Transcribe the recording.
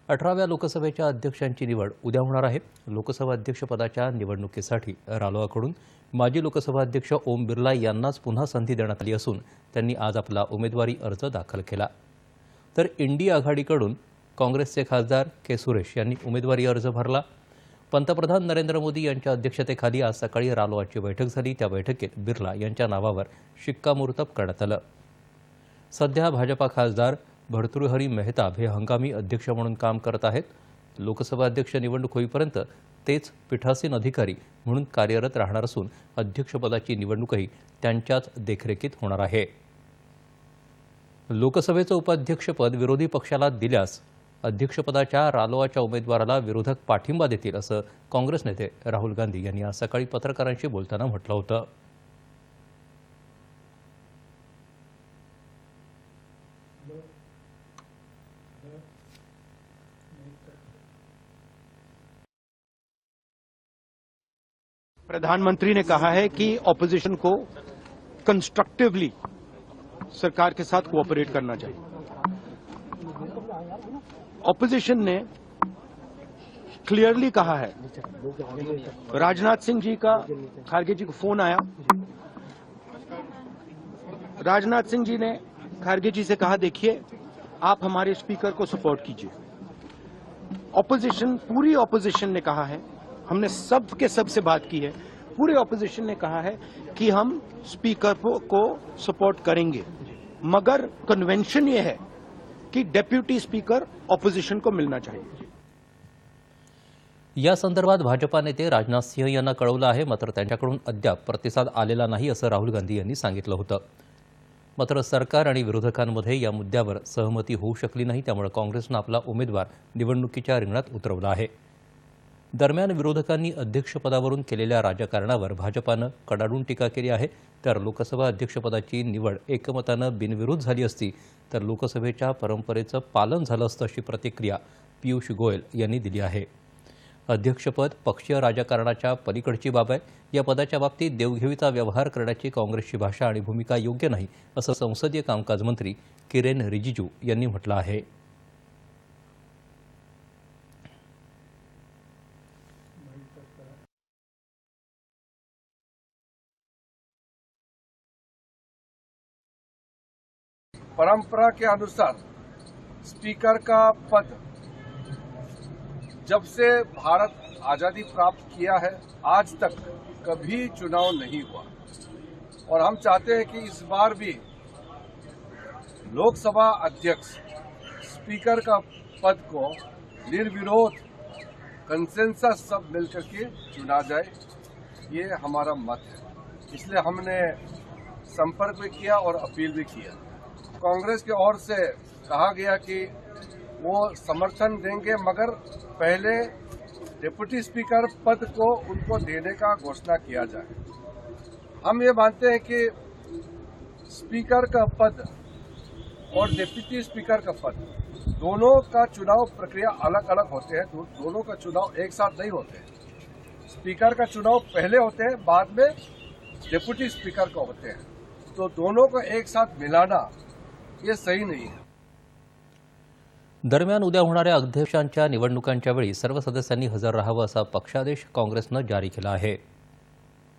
18व्या लोकसभेच्या अध्यक्षांची निवड उद्या होणार आहे। लोकसभा अध्यक्षपदाच्या निवडणुकीसाठी रालोआकडून माजी लोकसभा अध्यक्ष ओम बिर्ला यांनाच पुन्हा संधी देण्यात आली असून त्यांनी आज आपला उमेदवारी अर्ज दाखल केला। तर इंडी आघाडीकडून काँग्रेसचे खासदार के सुरेश यांनी उमेदवारी अर्ज भरला। पंतप्रधान नरेंद्र मोदी यांच्या अध्यक्षतेखाली आज सकाळी रालोआची बैठक झाली। त्या बैठकीत बिर्ला यांच्या नावावर शिक्कामोर्तब करण्यात आलं। सध्या भाजपा खासदार भर्तृहरी मेहताब हे हंगामी अध्यक्ष म्हणून काम करत आहेत। लोकसभा अध्यक्ष निवडणूक होईपर्यंत तेच पीठासीन अधिकारी म्हणून कार्यरत राहणार असून अध्यक्षपदाची निवडणूकही त्यांच्याच देखरेखीत होणार आहे। लोकसभेचं उपाध्यक्षपद विरोधी पक्षाला दिल्यास अध्यक्षपदाच्या रालोआच्या उमेदवाराला विरोधक पाठिंबा देतील असं काँग्रेस नेते राहुल गांधी यांनी आज सकाळी पत्रकारांशी बोलताना म्हटलं होतं। प्रधानमंत्री ने कहा है कि ऑपोजिशन को कंस्ट्रक्टिवली सरकार के साथ कोऑपरेट करना चाहिए। ऑपोजिशन ने क्लियरली कहा है, राजनाथ सिंह जी का खारगे जी को फोन आया, राजनाथ सिंह जी ने खारगे जी से कहा देखिए आप हमारे स्पीकर को सपोर्ट कीजिए। ऑपोजिशन, पूरी ऑपोजिशन ने कहा है, हमने सब के सब से बात की है, पूरे ऑपोजिशन ने कहा है कि हम स्पीकर को सपोर्ट करेंगे, मगर कन्वेंशन ये है कि डेप्यूटी स्पीकर ऑपोजिशन को मिलना चाहिए। या संदर्भात भाजपा नेते राजनाथ सिंह यांना कळवलं आहे, मात्र त्यांच्याकडून अद्याप प्रतिसाद आलेला नाही असं राहुल गांधी यांनी सांगितलं होतं। मात्र सरकार आणि विरोधकांमध्ये या मुद्द्यावर सहमती होऊ शकली नाही, त्यामुळे काँग्रेसनं आपला उमेदवार निवडणुकीच्या रिंगणात उतरवला आहे। दरम्यान विरोधकांनी अध्यक्षपदावरून केलेल्या राजकारणावर भाजपानं कडाडून टीका केली आहे। तर लोकसभा अध्यक्षपदाची निवड एकमतानं बिनविरोध झाली असती तर लोकसभेच्या परंपरेचं पालन झालं असतं अशी प्रतिक्रिया पियुष गोयल यांनी दिली आहे। अध्यक्षपद पक्षीय राजकारणाच्या पलीकडची बाब आहे। या पदाच्या बाबतीत देवघेवीचा व्यवहार करण्याची काँग्रेसची भाषा आणि भूमिका योग्य नाही असं संसदीय कामकाज मंत्री किरेन रिजिजू यांनी म्हटलं आहे। परंपरा के अनुसार स्पीकर का पद जब से भारत आजादी प्राप्त किया है आज तक कभी चुनाव नहीं हुआ और हम चाहते हैं कि इस बार भी लोकसभा अध्यक्ष स्पीकर का पद को निर्विरोध कंसेंसस सब मिलकर के चुना जाए, ये हमारा मत है। इसलिए हमने संपर्क भी किया और अपील भी किया। कांग्रेस की ओर से कहा गया कि वो समर्थन देंगे, मगर पहले डिप्टी स्पीकर पद को उनको देने का घोषणा किया जाए। हम ये मानते हैं कि स्पीकर का पद और डिप्टी स्पीकर का पद दोनों का चुनाव प्रक्रिया अलग अलग होते हैं, दोनों का चुनाव एक साथ नहीं होते हैं। स्पीकर का चुनाव पहले होते हैं, बाद में डिप्टी स्पीकर का होते हैं, तो दोनों को एक साथ मिलाना ये सही नहीं है। दरम्यान उद्या होणाऱ्या अध्यक्षांच्या निवडणुकांच्या वेळी सर्व सदस्यांनी हजर राहावं असा पक्षादेश काँग्रेसनं जारी केला आहे।